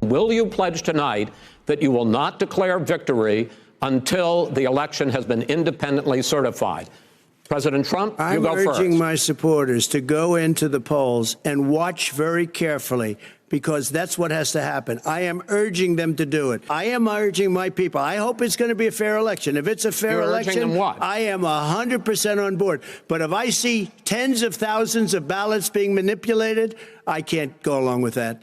And will you pledge tonight that you will not declare victory until the election has been independently certified? President Trump, you go first. I'm urging my supporters to go into the polls and watch very carefully, because that's what has to happen. I am urging them to do it. I am urging my people. I hope it's going to be a fair election. If it's a fair election, I am 100% on board. But if I see tens of thousands of ballots being manipulated, I can't go along with that.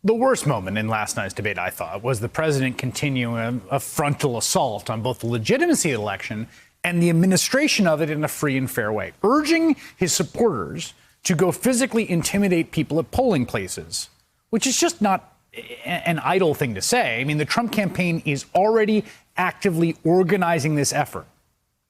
The worst moment in last night's debate, I thought, was the president continuing a frontal assault on both the legitimacy of the election and the administration of it in a free and fair way, urging his supporters to go physically intimidate people at polling places, which is just not an idle thing to say. I mean, the Trump campaign is already actively organizing this effort,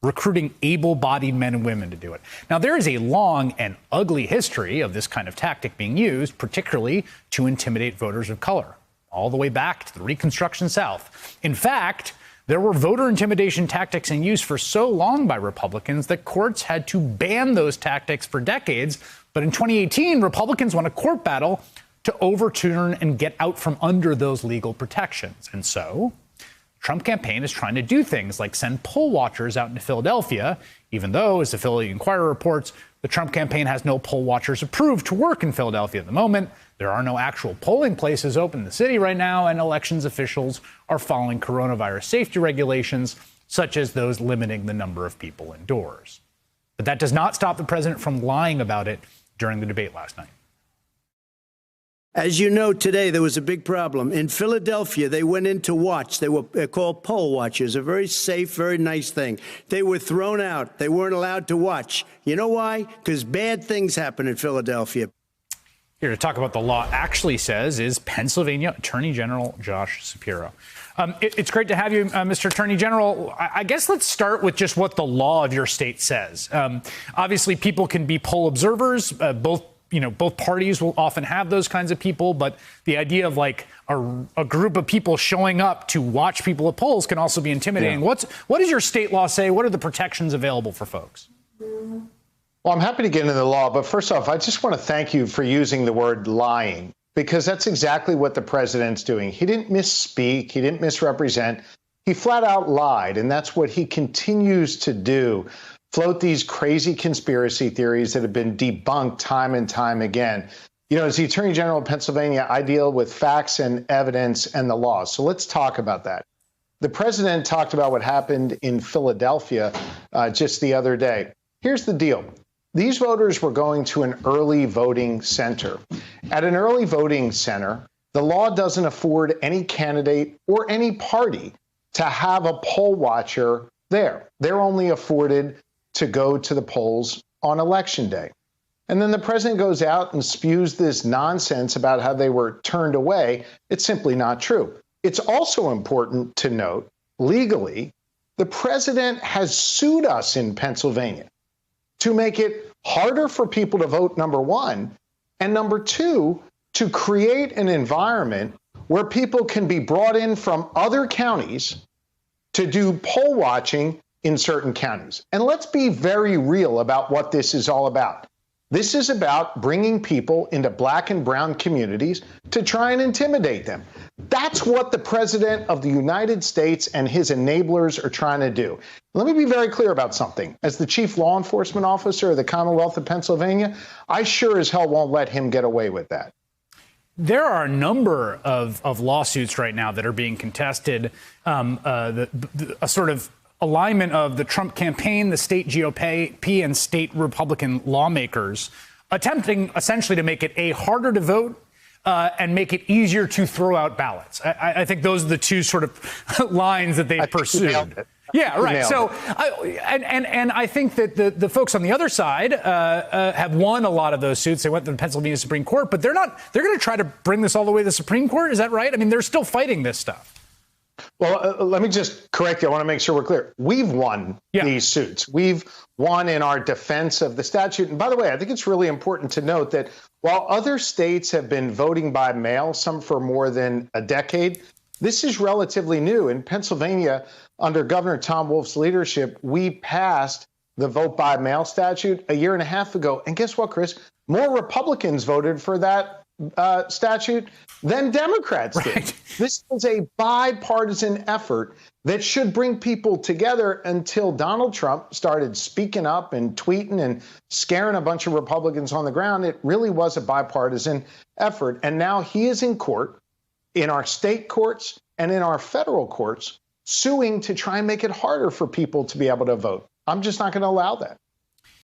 recruiting able-bodied men and women to do it. Now, there is a long and ugly history of this kind of tactic being used, particularly to intimidate voters of color, all the way back to the Reconstruction South. In fact, there were voter intimidation tactics in use for so long by Republicans that courts had to ban those tactics for decades. But in 2018, Republicans won a court battle to overturn and get out from under those legal protections. And so the Trump campaign is trying to do things like send poll watchers out into Philadelphia, even though, as the Philly Inquirer reports, the Trump campaign has no poll watchers approved to work in Philadelphia at the moment. There are no actual polling places open in the city right now, and elections officials are following coronavirus safety regulations, such as those limiting the number of people indoors. But that does not stop the president from lying about it during the debate last night. As you know, today there was a big problem. In Philadelphia, they went in to watch. They were called poll watchers, a very safe, very nice thing. They were thrown out. They weren't allowed to watch. You know why? Because bad things happen in Philadelphia. Here to talk about the law actually says is Pennsylvania Attorney General Josh Shapiro. It's great to have you, Mr. Attorney General. I guess let's start with just what the law of your state says. Obviously, people can be poll observers. Both parties will often have those kinds of people. But the idea of like a group of people showing up to watch people at polls can also be intimidating. Yeah. What does your state law say? What are the protections available for folks? Well, I'm happy to get into the law, but first off, I just want to thank you for using the word lying, because that's exactly what the president's doing. He didn't misspeak. He didn't misrepresent. He flat out lied, and that's what he continues to do, float these crazy conspiracy theories that have been debunked time and time again. You know, as the Attorney General of Pennsylvania, I deal with facts and evidence and the law. So let's talk about that. The president talked about what happened in Philadelphia just the other day. Here's the deal. These voters were going to an early voting center. At an early voting center, the law doesn't afford any candidate or any party to have a poll watcher there. They're only afforded to go to the polls on Election Day. And then the president goes out and spews this nonsense about how they were turned away. It's simply not true. It's also important to note, legally, the president has sued us in Pennsylvania to make it harder for people to vote, number one, and number two, to create an environment where people can be brought in from other counties to do poll watching in certain counties. And let's be very real about what this is all about. This is about bringing people into black and brown communities to try and intimidate them. That's what the president of the United States and his enablers are trying to do. Let me be very clear about something. As the chief law enforcement officer of the Commonwealth of Pennsylvania, I sure as hell won't let him get away with that. There are a number of lawsuits right now that are being contested, a sort of alignment of the Trump campaign, the state GOP, and state Republican lawmakers attempting essentially to make it harder to vote and make it easier to throw out ballots. I think those are the two sort of lines that they've pursued. Yeah, right. So, and I think that the folks on the other side have won a lot of those suits. They went to the Pennsylvania Supreme Court, but they're going to try to bring this all the way to the Supreme Court. Is that right? I mean, they're still fighting this stuff. Well, let me just correct you. I want to make sure we're clear. We've won these suits. We've won in our defense of the statute. And by the way, I think it's really important to note that while other states have been voting by mail, some for more than a decade, this is relatively new. In Pennsylvania, under Governor Tom Wolf's leadership, we passed the vote by mail statute a year and a half ago. And guess what, Chris? More Republicans voted for that statute than Democrats did. This is a bipartisan effort that should bring people together until Donald Trump started speaking up and tweeting and scaring a bunch of Republicans on the ground. It really was a bipartisan effort. And now he is in court, in our state courts and in our federal courts, suing to try and make it harder for people to be able to vote. I'm just not going to allow that.